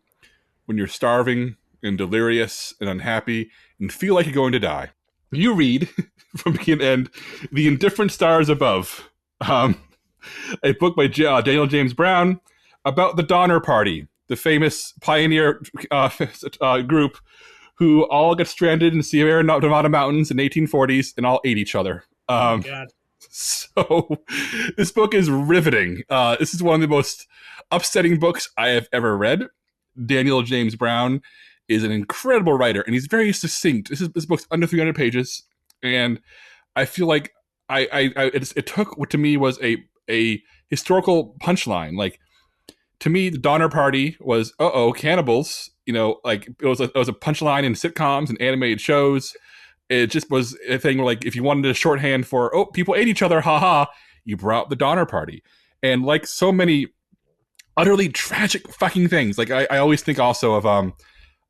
when you're starving and delirious and unhappy and feel like you're going to die? You read from beginning to end The Indifferent Stars Above, a book by Daniel James Brown about the Donner Party, the famous pioneer group who all got stranded in Sierra Nevada mountains in the 1840s and all ate each other. Oh my God. So this book is riveting. This is one of the most upsetting books I have ever read. Daniel James Brown is an incredible writer, and he's very succinct. This book's under 300 pages, and I feel like it took what to me was a historical punchline. Like, to me, the Donner Party was cannibals. You know, like it was a punchline in sitcoms and animated shows. It just was a thing where, like, if you wanted a shorthand for people ate each other, haha, you brought up the Donner Party. And like so many utterly tragic fucking things, like I always think also of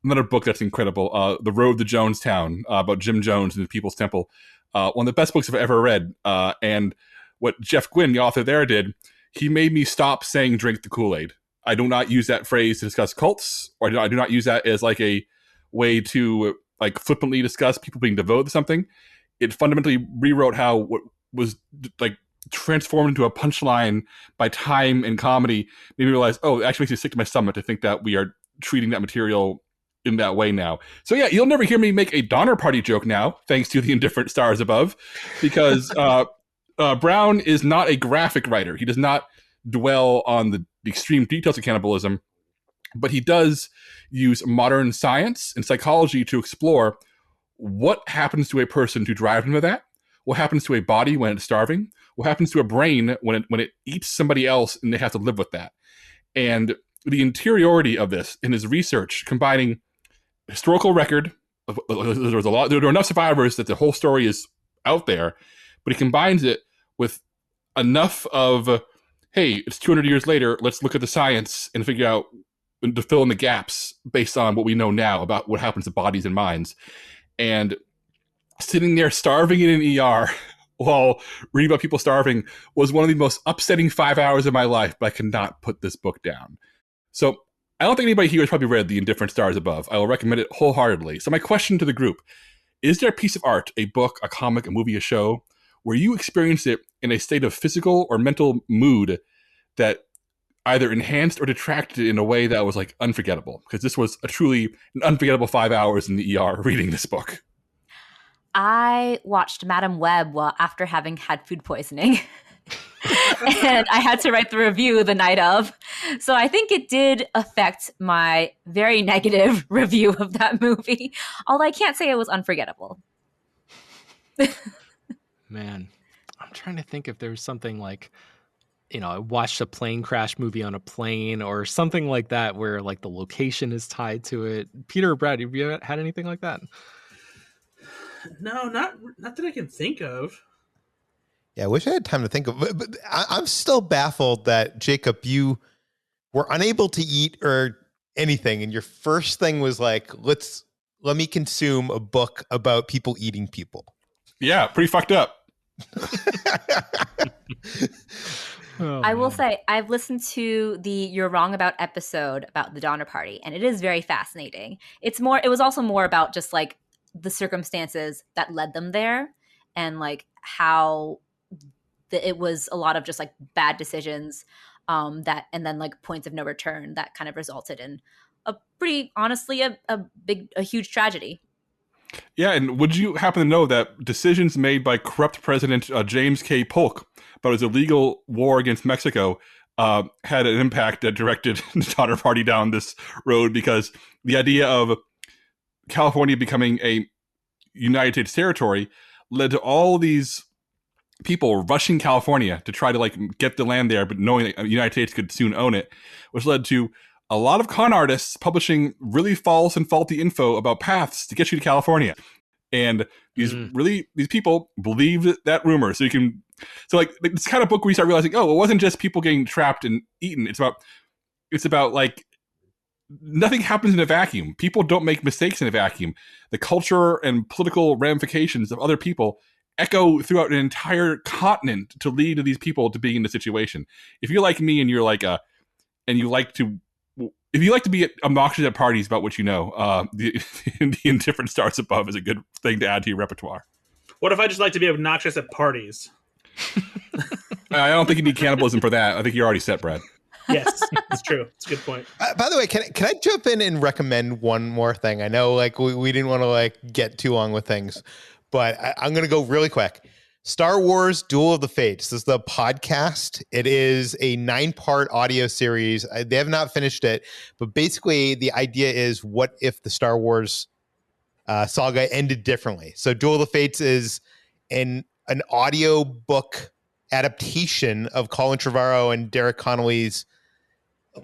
another book that's incredible, The Road to Jonestown, about Jim Jones and the People's Temple. One of the best books I've ever read. And what Jeff Gwynne, the author there, did, he made me stop saying drink the Kool-Aid. I do not use that phrase to discuss cults, or I do not use that as like a way to like flippantly discuss people being devoted to something. It fundamentally rewrote how what was like transformed into a punchline by time and comedy made me realize, it actually makes me sick to my stomach to think that we are treating that material in that way now. So yeah, you'll never hear me make a Donner Party joke now, thanks to The Indifferent Stars Above, because Brown is not a graphic writer. He does not dwell on the extreme details of cannibalism, but he does use modern science and psychology to explore what happens to a person to drive into that, what happens to a body when it's starving, what happens to a brain when it eats somebody else and they have to live with that. And the interiority of this in his research, combining historical record, there were enough survivors that the whole story is out there, but he combines it with enough of, hey, it's 200 years later, let's look at the science and figure out, and to fill in the gaps based on what we know now about what happens to bodies and minds. And sitting there starving in an ER while reading about people starving was one of the most upsetting 5 hours of my life, but I could not put this book down. So I don't think anybody here has probably read The Indifferent Stars Above. I will recommend it wholeheartedly. So my question to the group, is there a piece of art, a book, a comic, a movie, a show, where you experienced it in a state of physical or mental mood that either enhanced or detracted it in a way that was like unforgettable? Because this was a truly an unforgettable 5 hours in the ER reading this book. I watched Madam Web after having had food poisoning. And I had to write the review the night of. So I think it did affect my very negative review of that movie. Although I can't say it was unforgettable. Man, I'm trying to think if there's something like, I watched a plane crash movie on a plane or something like that where like the location is tied to it. Peter or Brad, have you had anything like that? No, not that I can think of. Yeah, I wish I had time to think of it, but I'm still baffled that, Jacob, you were unable to eat or anything, and your first thing was like, let's let me consume a book about people eating people. Yeah, pretty fucked up. I will say I've listened to the You're Wrong About episode about the Donner Party, and it is very fascinating. It was also more about just like the circumstances that led them there, and like how it was a lot of just like bad decisions that, and then like points of no return that kind of resulted in a pretty honestly a huge tragedy. Yeah, and would you happen to know that decisions made by corrupt President James K. Polk about his illegal war against Mexico had an impact that directed the Donner Party down this road, because the idea of California becoming a United States territory led to all these people rushing California to try to like get the land there, but knowing that the United States could soon own it, which led to a lot of con artists publishing really false and faulty info about paths to get you to California. And these people believed that rumor. So like this kind of book where you start realizing, oh, it wasn't just people getting trapped and eaten. It's about like nothing happens in a vacuum. People don't make mistakes in a vacuum. The culture and political ramifications of other people echo throughout an entire continent to lead to these people to being in the situation. If you're like me and you're like if you like to be obnoxious at parties about what you know, the Indifferent Stars Above is a good thing to add to your repertoire. What if I just like to be obnoxious at parties? I don't think you need cannibalism for that. I think you're already set, Brad. Yes, that's true. It's a good point. By the way, can I jump in and recommend one more thing? I know like we didn't want to like get too long with things, but I'm going to go really quick. Star Wars Duel of the Fates. This is the podcast. It is a 9-part audio series. They have not finished it, but basically the idea is, what if the Star Wars saga ended differently? So Duel of the Fates is an audio book adaptation of Colin Trevorrow and Derek Connolly's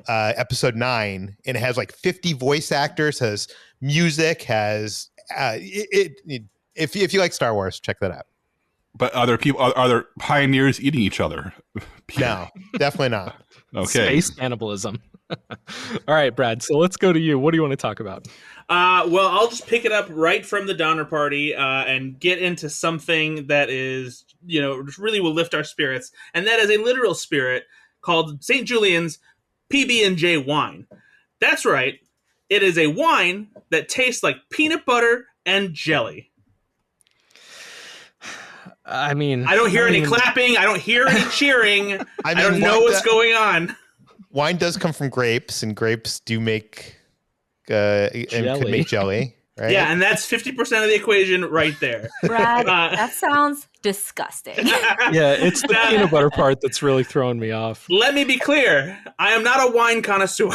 episode 9, and it has like 50 voice actors, has music, has if you like Star Wars, check that out. But are there pioneers eating each other? No, definitely not. Okay. Space cannibalism. All right, Brad. So let's go to you. What do you want to talk about? Well, I'll just pick it up right from the Donner Party and get into something that is, really will lift our spirits. And that is a literal spirit called St. Julian's PB&J wine. That's right. It is a wine that tastes like peanut butter and jelly. I mean, I don't hear any clapping. I don't hear any cheering. I don't know what's going on. Wine does come from grapes, and grapes do make and could make jelly, right? Yeah, and that's 50% of the equation right there. Brad, that sounds disgusting. Yeah, it's the peanut butter part that's really throwing me off. Let me be clear. I am not a wine connoisseur.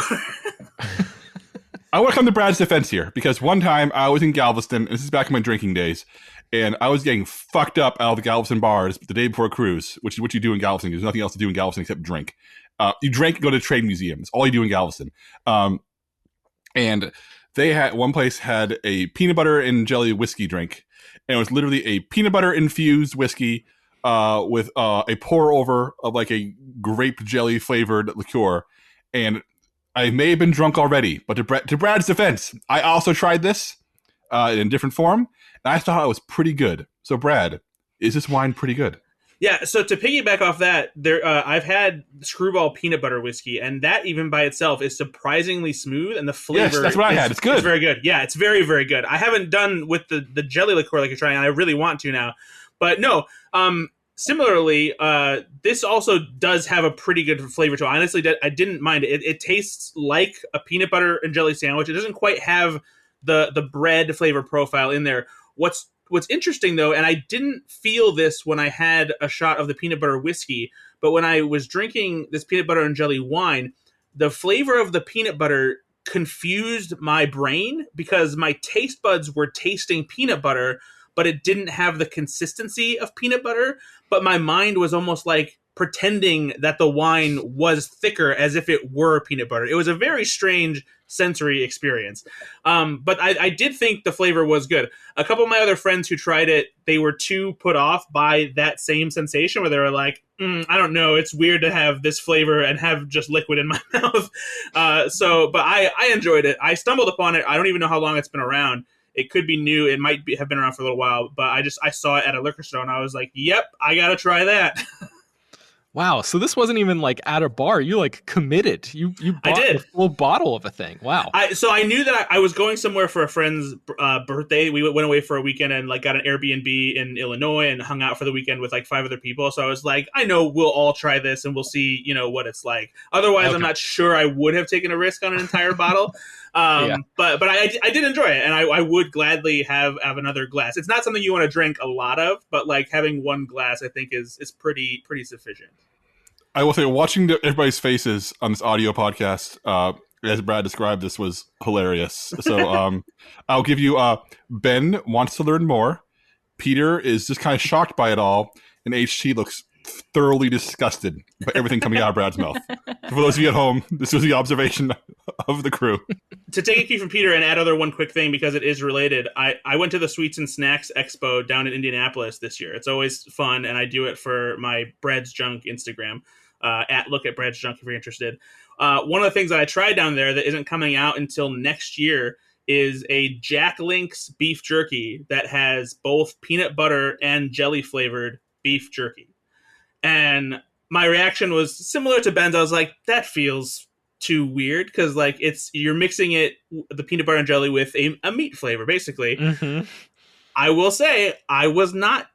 I want to come to Brad's defense here, because one time I was in Galveston, and this is back in my drinking days, and I was getting fucked up out of the Galveston bars the day before a cruise, which is what you do in Galveston. There's nothing else to do in Galveston except drink. You drink and go to trade museums. All you do in Galveston. And one place had a peanut butter and jelly whiskey drink. And it was literally a peanut butter infused whiskey with a pour over of like a grape jelly flavored liqueur. And I may have been drunk already, but to Brad's defense, I also tried this in a different form. And I thought it was pretty good. So, Brad, is this wine pretty good? Yeah, so to piggyback off that, I've had Screwball peanut butter whiskey, and that even by itself is surprisingly smooth, and the flavor. Yes, that's what I had. It's good. It's very good. Yeah, it's very, very good. I haven't done with the jelly liqueur like you're trying, and I really want to now. But no, similarly, this also does have a pretty good flavor to it. Honestly, I didn't mind it. It tastes like a peanut butter and jelly sandwich. It doesn't quite have the bread flavor profile in there. What's interesting, though, and I didn't feel this when I had a shot of the peanut butter whiskey, but when I was drinking this peanut butter and jelly wine, the flavor of the peanut butter confused my brain because my taste buds were tasting peanut butter, but it didn't have the consistency of peanut butter. But my mind was almost like pretending that the wine was thicker as if it were peanut butter. It was a very strange sensory experience. But I did think the flavor was good. A couple of my other friends who tried it, they were too put off by that same sensation where they were like, I don't know, it's weird to have this flavor and have just liquid in my mouth. But I enjoyed it. I stumbled upon it. I don't even know how long it's been around. It could be new. It might have been around for a little while, but I saw it at a liquor store and I was like, yep, I got to try that. Wow. So this wasn't even like at a bar. You like committed. You bought a full bottle of a thing. Wow. So I knew that I was going somewhere for a friend's birthday. We went away for a weekend and like got an Airbnb in Illinois and hung out for the weekend with like 5 other people. So I was like, I know we'll all try this and we'll see, what it's like. Otherwise, okay. I'm not sure I would have taken a risk on an entire bottle. But I did enjoy it, and I would gladly have another glass. It's not something you want to drink a lot of, but like having one glass, I think is pretty sufficient. I will say, watching everybody's faces on this audio podcast, as Brad described, this was hilarious. So I'll give you Ben wants to learn more. Peter is just kind of shocked by it all, and HT looks thoroughly disgusted by everything coming out of Brad's mouth. For those of you at home, this was the observation of the crew. To take a cue from Peter and add one quick thing, because it is related, I went to the Sweets and Snacks Expo down in Indianapolis this year. It's always fun, and I do it for my Bread's Junk Instagram, at Look at Bread's Junk if you're interested. One of the things that I tried down there that isn't coming out until next year is a Jack Link's beef jerky that has both peanut butter and jelly flavored beef jerky. And my reaction was similar to Ben's. I was like, that feels too weird, because like you're mixing the peanut butter and jelly with a meat flavor, basically. Mm-hmm. I will say I was not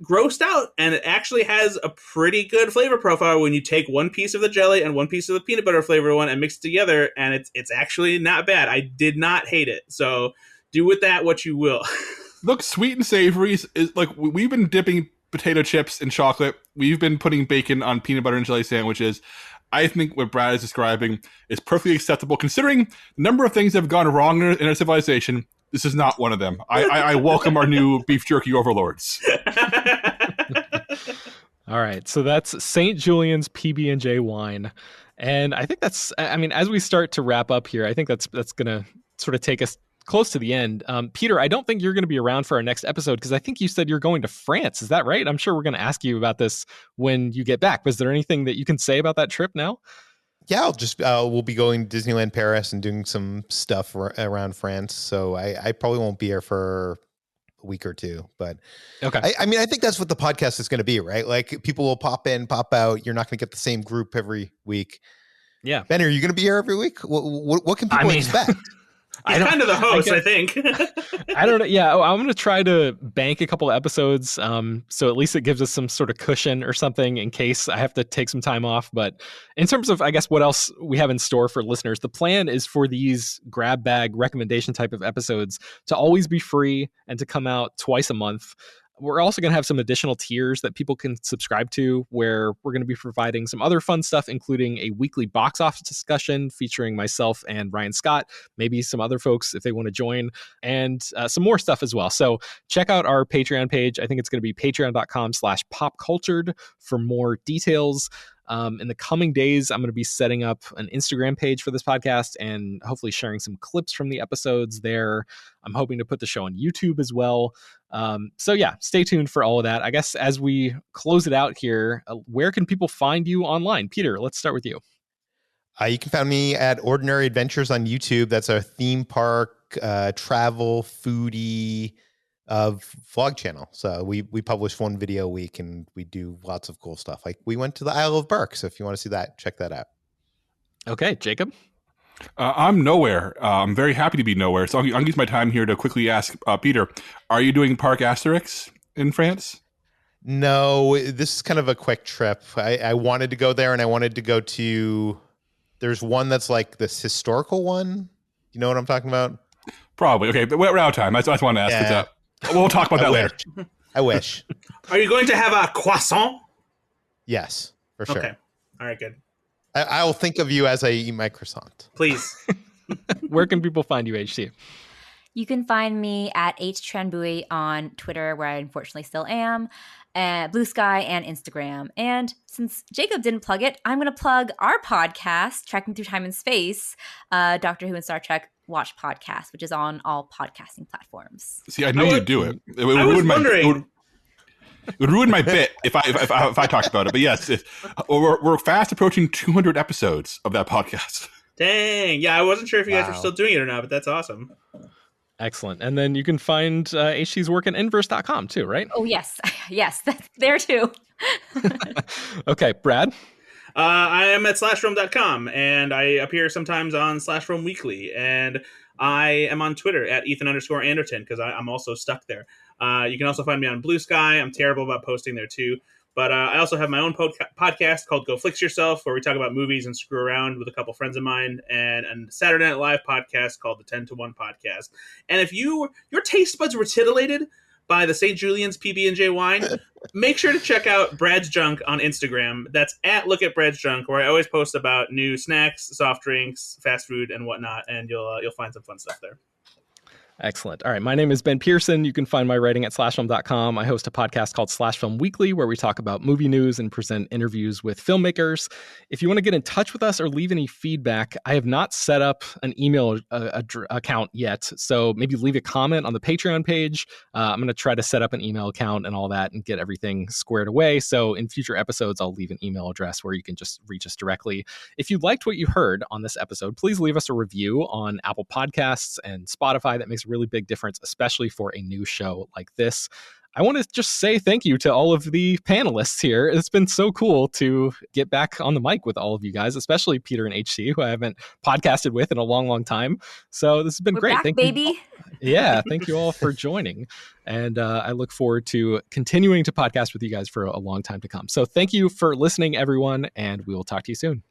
grossed out, and it actually has a pretty good flavor profile when you take one piece of the jelly and one piece of the peanut butter flavored one and mix it together, and it's actually not bad. I did not hate it. So do with that what you will. Look, sweet and savory is like, we've been dipping potato chips in chocolate. We've been putting bacon on peanut butter and jelly sandwiches. I think what Brad is describing is perfectly acceptable, considering the number of things that have gone wrong in our civilization. This is not one of them. I welcome our new beef jerky overlords. All right, so that's St. Julian's PB&J wine. And I think as we start to wrap up here, I think that's going to sort of take us close to the end. Peter, I don't think you're going to be around for our next episode, because I think you said you're going to France. Is that right? I'm sure we're going to ask you about this when you get back. Was there anything that you can say about that trip now? Yeah, we'll be going to Disneyland Paris and doing some stuff around France. So I probably won't be here for a week or two, but okay. I mean, I think that's what the podcast is going to be, right? Like, people will pop in, pop out. You're not going to get the same group every week. Yeah. Ben, are you going to be here every week? What can people expect? He's kind of the host, I think. I don't know. Yeah, I'm going to try to bank a couple of episodes, so at least it gives us some sort of cushion or something in case I have to take some time off. But in terms of, I guess, what else we have in store for listeners, the plan is for these grab bag recommendation type of episodes to always be free and to come out twice a month. We're also going to have some additional tiers that people can subscribe to, where we're going to be providing some other fun stuff, including a weekly box office discussion featuring myself and Ryan Scott, maybe some other folks if they want to join, and some more stuff as well. So check out our Patreon page. I think it's going to be patreon.com/popcultured for more details. In the coming days, I'm going to be setting up an Instagram page for this podcast and hopefully sharing some clips from the episodes there. I'm hoping to put the show on YouTube as well. So yeah, stay tuned for all of that. I guess as we close it out here, where can people find you online? Peter, let's start with you. You can find me at Ordinary Adventures on YouTube. That's our theme park, travel, foodie vlog channel. So we publish one video a week, and we do lots of cool stuff. Like, we went to the Isle of Berk, so if you want to see that, check that out. Okay, Jacob. I'm nowhere. I'm very happy to be nowhere. So I'll use my time here to quickly ask Peter, are you doing Parc Astérix in France? No, this is kind of a quick trip. I wanted to go there, and I wanted to go to, there's one that's like this historical one. You know what I'm talking about? Probably. Okay, but we're out of time. I just wanted to ask. Yeah. We'll talk about that later. I wish. Are you going to have a croissant? Yes, for sure. Okay. All right, good. I will think of you as I eat my croissant. Please. Where can people find you, HC? You can find me at HTranBui on Twitter, where I unfortunately still am, Blue Sky, and Instagram. And since Jacob didn't plug it, I'm going to plug our podcast, Trekking Through Time and Space, Doctor Who and Star Trek Watch Podcast, which is on all podcasting platforms. See, I knew you'd do it. It would ruin my bit if I talked about it. But yes, we're fast approaching 200 episodes of that podcast. Dang. Yeah, I wasn't sure if you guys were still doing it or not, but that's awesome. Excellent. And then you can find HT's work at inverse.com too, right? Oh, yes. Yes, that's there too. Okay, Brad? I am at slashfilm.com, and I appear sometimes on Slashfilm Weekly, and I am on Twitter at Ethan_Anderton, because I'm also stuck there. You can also find me on Blue Sky. I'm terrible about posting there too. But I also have my own podcast called Go Flix Yourself, where we talk about movies and screw around with a couple friends of mine, and a Saturday Night Live podcast called the 10 to 1 Podcast. And if your taste buds were titillated by the St. Julian's PB&J wine, make sure to check out Brad's Junk on Instagram. That's at Look at Brad's Junk, where I always post about new snacks, soft drinks, fast food, and whatnot, and you'll find some fun stuff there. Excellent. All right. My name is Ben Pearson. You can find my writing at slashfilm.com. I host a podcast called Slash Film Weekly, where we talk about movie news and present interviews with filmmakers. If you want to get in touch with us or leave any feedback, I have not set up an email account yet. So maybe leave a comment on the Patreon page. I'm going to try to set up an email account and all that and get everything squared away. So in future episodes, I'll leave an email address where you can just reach us directly. If you liked what you heard on this episode, please leave us a review on Apple Podcasts and Spotify. That makes a really big difference, especially for a new show like this. I want to just say thank you to all of the panelists here. It's been so cool to get back on the mic with all of you guys, especially Peter and HC, who I haven't podcasted with in a long, long time. So this has been We're great. back, thank baby. you. Yeah, thank you all for joining. And I look forward to continuing to podcast with you guys for a long time to come. So thank you for listening, everyone, and we will talk to you soon.